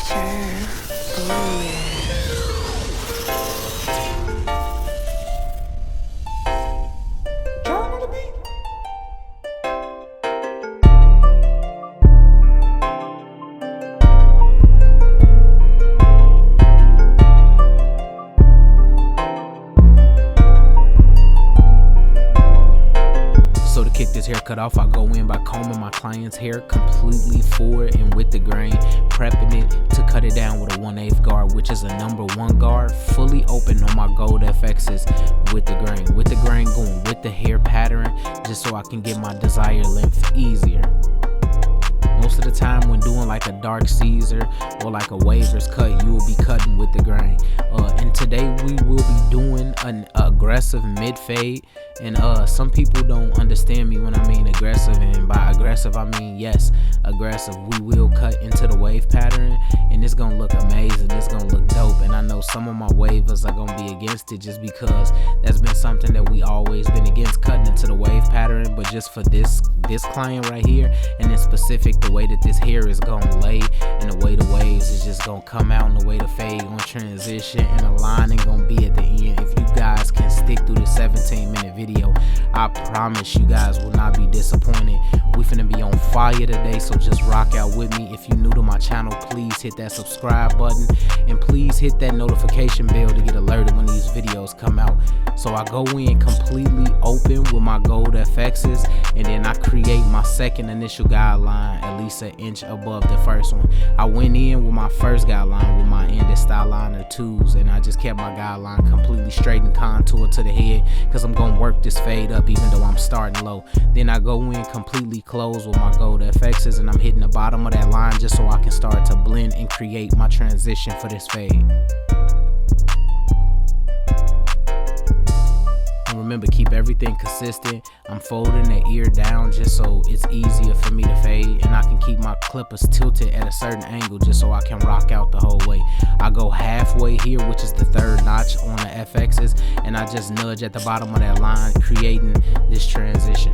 So to kick this haircut off, I go in by combing my client's hair completely forward and with the grain, prepping it to cut it down with a 1/8 guard, which is a number 1 guard, fully open on my gold FXs with the grain. With the grain going with the hair pattern, just so I can get my desired length easier. Most of the time when doing like a dark Caesar or like a waver's cut, you will be cutting with the grain. And today we will be doing an aggressive mid fade. And some people don't understand me when I mean aggressive, and by aggressive I mean yes, aggressive. We will cut into the wave pattern and it's gonna look amazing, it's gonna look dope. And I know some of my wavers are gonna be against it just because that's been something that we always been against, cutting into the wave pattern. But just for this client right here, and in specific the way that this hair is gonna lay and the way the waves is just gonna come out and the way the fade gonna transition and the line ain't gonna be at the end. If you guys can stick through the 17-minute video, I promise you guys will not be disappointed. We finna be on fire today, so just rock out with me. If you're new to my channel, please hit that subscribe button and please hit that notification bell to get alerted when these videos come out. So I go in completely open with my gold FXs, and then I create my second initial guideline at least an inch above the first one. I went in with my first guideline with my ended Styliner 2s, and I just kept my guideline completely straight and contour to the head because I'm gonna work this fade up even though I'm starting low. Then I go in completely closed with my gold FXs, and I'm hitting the bottom of that line just so I can start to blend and create my transition for this fade. Remember, keep everything consistent. I'm folding the ear down just so it's easier for me to fade, and I can keep my clippers tilted at a certain angle just so I can rock out the whole way. I go halfway here, which is the 3rd notch on the FXs, and I just nudge at the bottom of that line, creating this transition.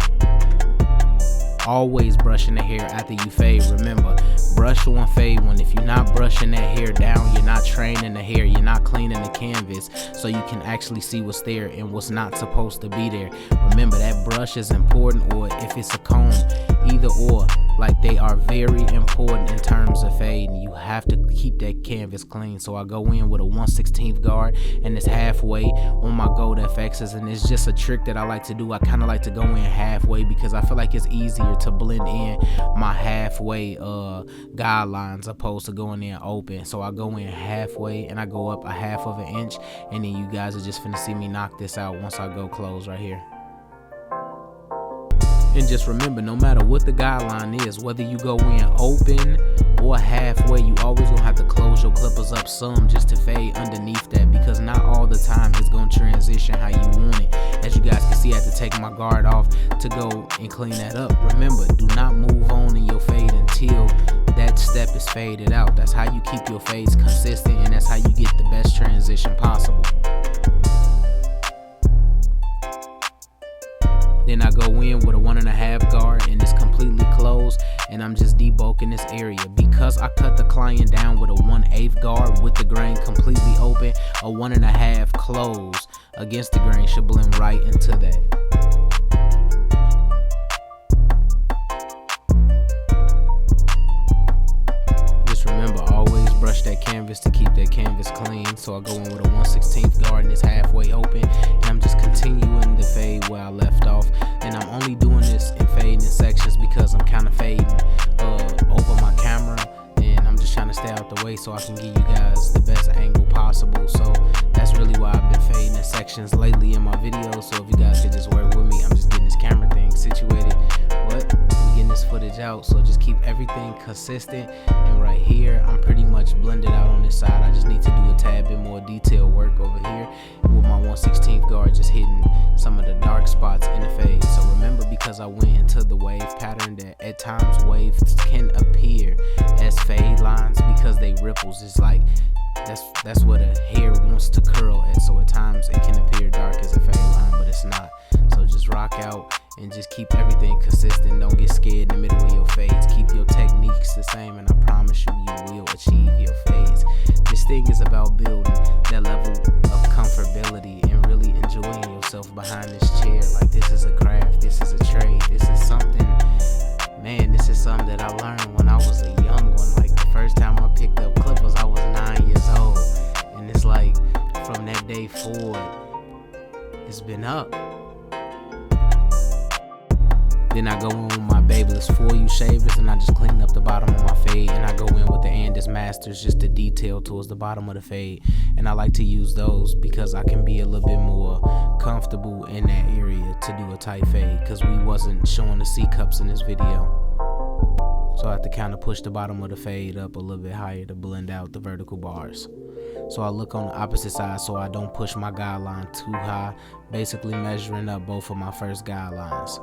Always brushing the hair after you fade. Remember, brush one, fade one. If you're not brushing that hair down, you're not training the hair, you're not cleaning the canvas so you can actually see what's there and what's not supposed to be there. Remember, that brush is important, or if it's a comb, either or. Like, they are very important in terms of fade, and you have to keep that canvas clean. So I go in with a 1/16 guard, and it's halfway on my gold FXs, and it's just a trick that I like to do. I kind of like to go in halfway because I feel like it's easier to blend in my halfway guidelines opposed to going in open. So I go in halfway and I go up a 1/2 inch, and then you guys are just finna see me knock this out once I go close right here. And just remember, no matter what the guideline is, whether you go in open or halfway, you always gonna have to close your clippers up some just to fade underneath that, because not all the time it's gonna transition how you want it. As you guys can see, I had to take my guard off to go and clean that up. Remember, do not move on in your fade until that step is faded out. That's how you keep your fades consistent, and that's how you get the best transition possible. Then I go in with a 1.5 guard, and it's completely closed, and I'm just debulking this area. Because I cut the client down with a 1/8 guard with the grain completely open, a 1.5 close against the grain should blend right into that. Just remember, always brush that canvas to keep that canvas clean. So I go in with a 1/16 guard, and it's halfway open, and I'm just continuing the fade where I left off. And I'm only doing this in fading in sections because I'm kind of fading over my camera, and I'm just trying to stay out the way so I can give you guys the best angle possible. So that's really why I've been fading in sections lately in my videos. So if you guys could just work with me, I'm just getting this camera thing situated, but we're getting this footage out. So just keep everything consistent. And right here, I'm pretty much blended out on this side. I just need to do a tad bit more detail work over here with my 1/16 guard, just hitting some of the dark spots in the fade. So remember, because I went into the wave pattern, that at times waves can appear as fade lines because they ripples. It's like that's what a hair wants to curl at. So at times it can appear dark as a fade line, but it's not. So just rock out and just keep everything consistent. Don't get scared in the middle of your fades. Keep your techniques the same, and I promise you, you will achieve your fade. I just clean up the bottom of my fade, and I go in with the Enhancements just to detail towards the bottom of the fade. And I like to use those because I can be a little bit more comfortable in that area to do a tight fade, because we wasn't showing the C cups in this video. So I have to kind of push the bottom of the fade up a little bit higher to blend out the vertical bars. So I look on the opposite side so I don't push my guideline too high, basically measuring up both of my first guidelines.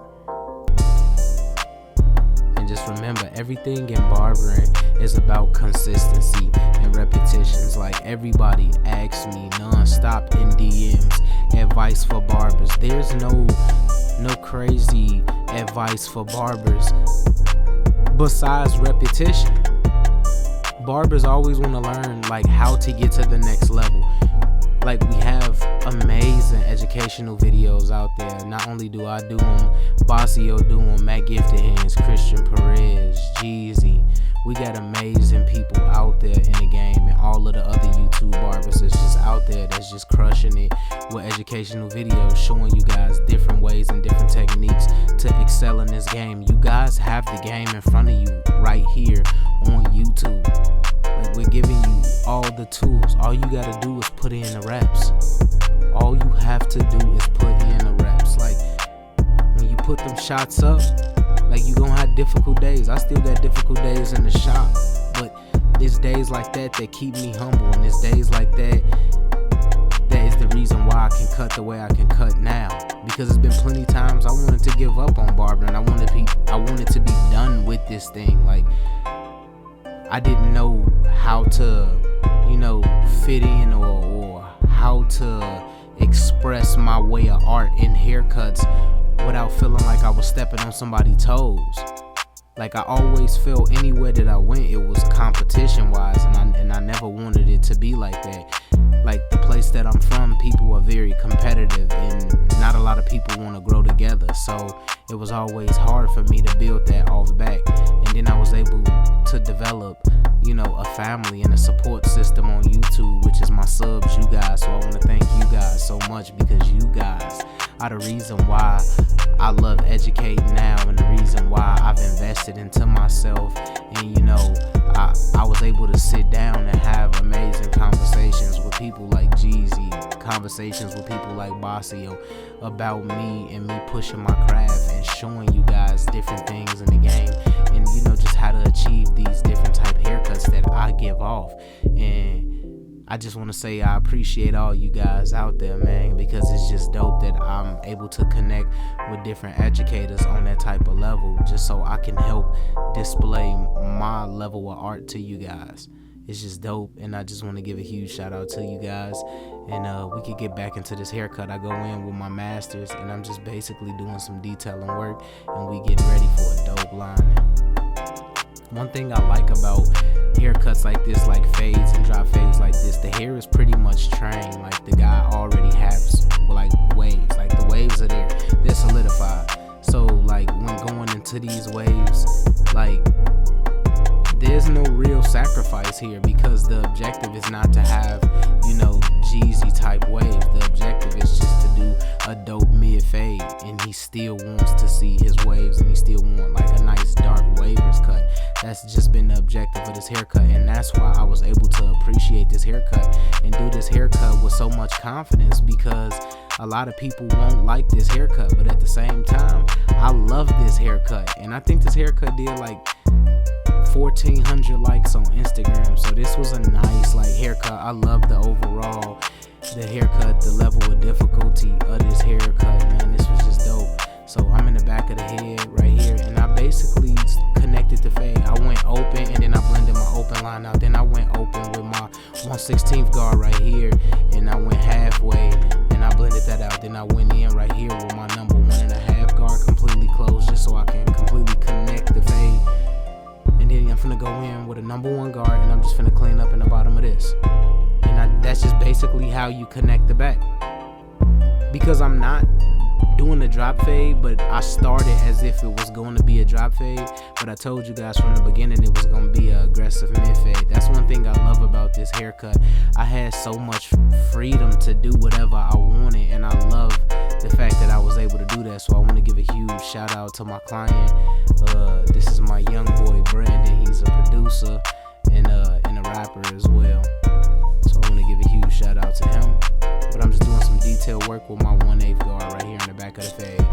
And just remember, everything in barbering is about consistency and repetitions. Like, everybody asks me non-stop in DMs advice for barbers. There's no crazy advice for barbers besides repetition. Barbers always want to learn like how to get to the next level. Like, we have amazing educational videos out there. Not only do I do them, Bossio do them, Matt Gifted Hands, Christian Perez, Jeezy. We got amazing people out there in the game, and all of the other YouTube barbers that's just out there that's just crushing it with educational videos, showing you guys different ways and different techniques to excel in this game. You guys have the game in front of you right here on YouTube. Like, we're giving you all the tools. All you gotta do is put in the reps. All you have to do is put in the reps. Like, when you put them shots up, like, you gonna have difficult days. I still got difficult days in the shop, but it's days like that that keep me humble, and it's days like that that is the reason why I can cut the way I can cut now. Because it's been plenty times I wanted to give up on barbering. I wanted to be done with this thing. Like, I didn't know how to, fit in or how to express my way of art in haircuts without feeling like I was stepping on somebody's toes. Like, I always felt anywhere that I went, it was competition wise, and I never wanted it to be like that. Like, the place that I'm from, people are very competitive, and not a lot of people want to grow together. So it was always hard for me to build that off back. And then I was able to develop, a family and a support system on YouTube, which is my subs, you guys. So I want to thank you guys so much, because you guys are the reason why I love educating now, and the reason why I've invested into myself. And I was able to sit down and have amazing conversations with people like Jeezy, conversations with people like Bossio about me and me pushing my craft and showing you guys different things in the game, and just how to achieve these different type haircuts that I give off. And I just want to say I appreciate all you guys out there, man, because it's just dope that I'm able to connect with different educators on that type of level, just so I can help display my level of art to you guys. It's just dope, and I just want to give a huge shout out to you guys. And we could get back into this haircut. I go in with my masters, and I'm just basically doing some detailing work, and we getting ready for a dope lining. One thing I like about haircuts like this, like fades and drop fades like this, the hair is pretty much trained. Like, the guy already has like waves. Like, the waves are there, they're solidified. So like, when going into these waves, like, there's no real sacrifice here, because the objective is not to have, Jeezy type waves. The objective is just to do a dope mid fade, and he still wants to see his waves, and he still want like a nice dark wavers cut. That's just been the objective of this haircut, and that's why I was able to appreciate this haircut and do this haircut with so much confidence, because a lot of people won't like this haircut, but at the same time, I love this haircut. And I think this haircut did like 1,400 likes on Instagram. So this was a nice haircut. I love the overall, the haircut, the level of difficulty of this haircut, man. This was just dope. So I'm in the back of the head right here, and I basically connected the fade. I went open, and then I blended my open line out. Then I went open with my 1/16 guard right here, and I went halfway, and I blended that out. Then I went in right here with my number 1.5 guard completely closed, just so I can completely connect the fade. And then I'm finna go in with a number 1 guard, and I'm just finna clean up in the bottom of this. And that's just basically how you connect the back. Because I'm not doing a drop fade, but I started as if it was going to be a drop fade, but I told you guys from the beginning it was going to be an aggressive mid fade. That's one thing I love about this haircut. I had so much freedom to do whatever I wanted, and I love the fact that I was able to do that. So I want to give a huge shout out to my client. This is my young boy work with my 1/8 guard right here in the back of the fade.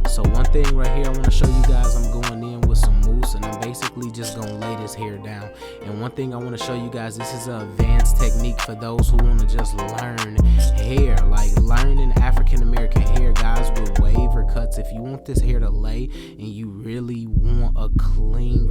So one thing right here I want to show you guys, I'm going in with some mousse and I'm basically just going to lay this hair down. And one thing I want to show you guys, this is an advanced technique for those who want to just learn hair, like learning African American hair, guys, with waver cuts. If you want this hair to lay and you really want a clean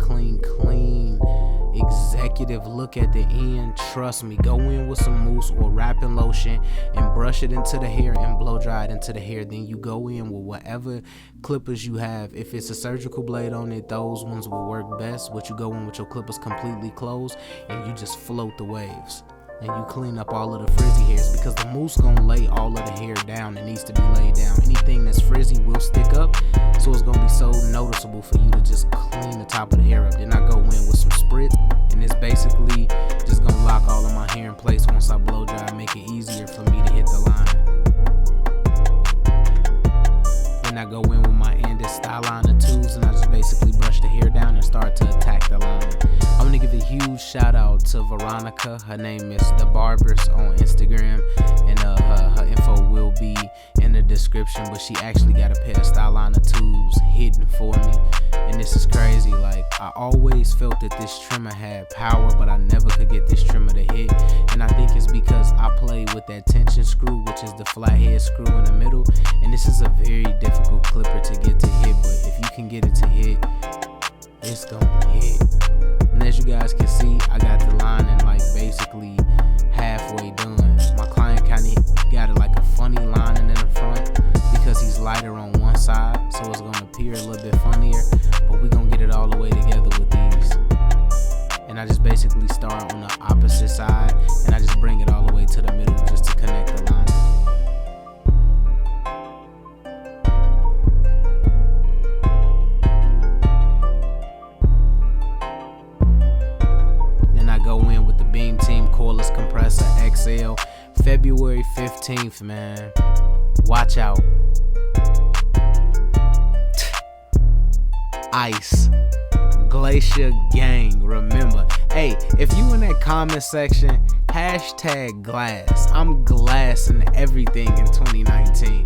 executive look at the end, trust me, go in with some mousse or wrapping lotion and brush it into the hair and blow dry it into the hair. Then you go in with whatever clippers you have. If it's a surgical blade on it, those ones will work best. But you go in with your clippers completely closed and you just float the waves. And you clean up all of the frizzy hairs, because the mousse gonna lay all of the hair down. It needs to be laid down. Anything that's frizzy will stick up, so it's gonna be so noticeable for you to just clean the top of the hair up. Then I go in with some spritz, and it's basically just gonna lock all of my hair in place once I blow dry and make it easier for me to hit the line. Then I go in with my Andis style liner tools, and I just basically brush the hair down and start to attack the line. I want to give a huge shout out to Veronica. Her name is The Barbers on Instagram, and her info will be in the description. But she actually got a pair of style liner tools hidden for me, and this is crazy. Like, I always felt that this trimmer had power, but I never could get this trimmer to hit. And I think it's because I play with that tension screw, which is the flathead screw in the middle. And this is a very difficult clipper to get to hit, but if you can get it to hit, it's gonna hit. And as you guys can see, I got the lining like basically halfway done. My client kind of got it like a funny lining in the front because he's lighter on one side, so it's gonna appear a little bit funnier, but we're gonna get it all the way together with these. And I just basically start on the opposite side and I just bring it all the way to the middle just to connect the lining. Cordless compressor XL, February 15th, man. Watch out. Ice Glacier Gang. Remember, hey, if you in that comment section, hashtag glass. I'm glassing everything in 2019.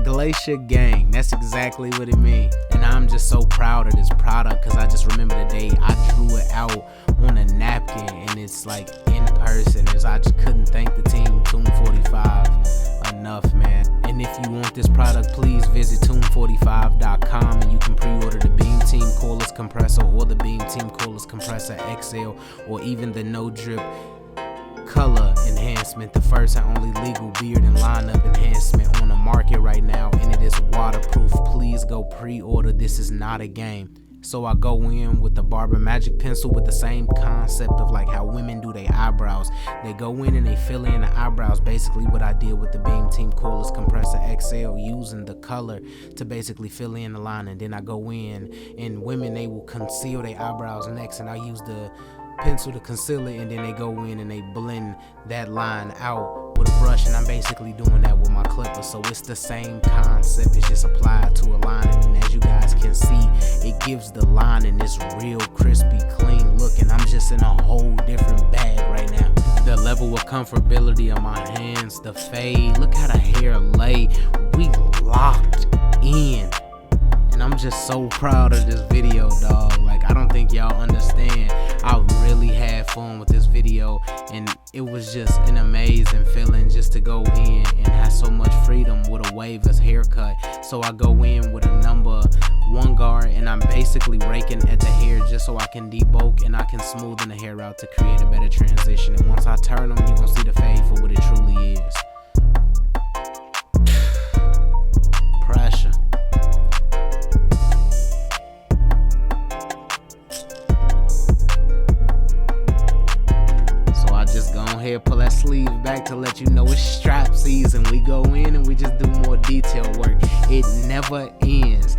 Glacier Gang, that's exactly what it means. And I'm just so proud of this product because I just remember the day I drew it out on a napkin, and it's like in person. I just couldn't thank the team Tune 45 enough, man. And if you want this product, please visit tune45.com and you can pre-order the Beam Team Cordless Compressor or the Beam Team Cordless Compressor XL, or even the No Drip Color Enhancement, the first and only legal beard and lineup enhancement on the market right now, and it is waterproof. Please go pre-order. This is not a game. So I go in with the Barber Magic Pencil with the same concept of like how women do their eyebrows. They go in and they fill in the eyebrows, basically what I did with the Beam Team Cordless Compressor XL, using the color to basically fill in the line. And then I go in, and women, they will conceal their eyebrows next, and I use the pencil to conceal it, and then they go in and they blend that line out with a brush, and I'm basically doing that with my clipper. So it's the same concept, it's just applied to a line, and as you guys can see, it gives the lining this real crispy, clean look, and I'm just in a whole different bag right now. The level of comfortability of my hands, the fade, look how the hair lay, we locked in. And I'm just so proud of this video, dog. Like, I don't think y'all understand. I really had fun with this video, and it was just an amazing feeling just to go in and have so much freedom with a waveless haircut. So I go in with a number 1 guard, and I'm basically raking at the hair just so I can debulk and I can smoothen the hair out to create a better transition. And once I turn them, you're gonna see the fade for what it truly is. Pressure. Pull that sleeve back to let you know it's strap season. We go in and we just do more detail work. It never ends.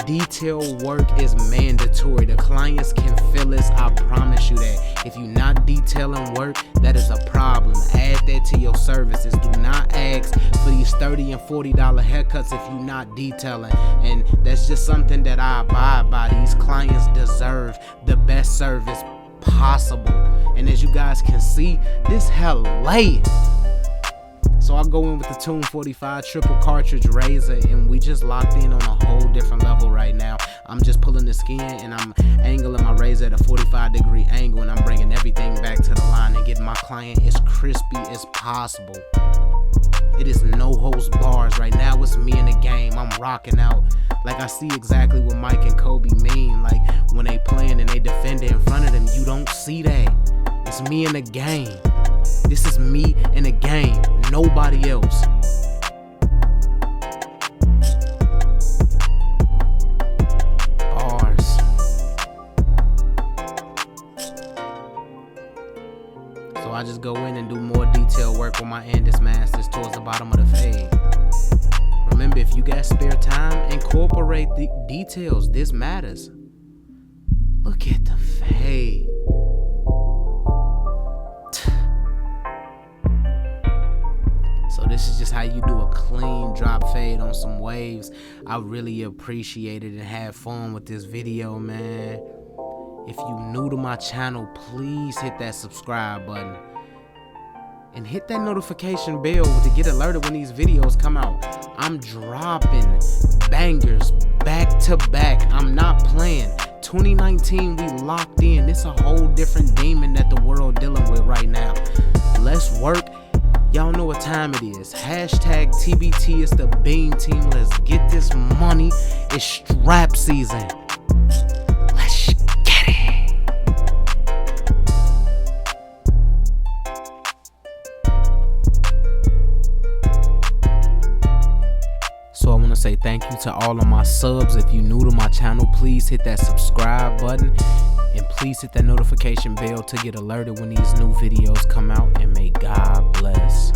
Detail work is mandatory. The clients can feel this, I promise you that. If you're not detailing work, that is a problem. Add that to your services. Do not ask for these $30 and $40 haircuts if you not detailing. And that's just something that I abide by. These clients deserve the best service possible. And as you guys can see, this hell late. So I go in with the Tune 45 triple cartridge razor, and we just locked in on a whole different level right now. I'm just pulling the skin and I'm angling my razor at a 45-degree angle, and I'm bringing everything back to the line and getting my client as crispy as possible. It is no holds bars. Right now it's me in the game. I'm rocking out. Like, I see exactly what Mike and Kobe mean. Like, when they playing and they defend it in front of them, you don't see that. It's me in the game. This is me in the game. Nobody else. Bars. So I just go in and do more detail work with my Andis Masters towards the bottom of the fade. Remember, if you got spare time, incorporate the details. This matters. Look at the fade. So this is just how you do a clean drop fade on some waves. I really appreciate it and had fun with this video, man. If you new to my channel, please hit that subscribe button and hit that notification bell to get alerted when these videos come out. I'm dropping bangers back to back. I'm not playing. 2019, we locked in. It's a whole different demon that the world dealing with right now. Let's work. Y'all know what time it is. Hashtag TBT is the Beam Team. Let's get this money. It's strap season. Let's get it. So I want to say thank you to all of my subs. If you're new to my channel, please hit that subscribe button. And please hit that notification bell to get alerted when these new videos come out. And may God bless.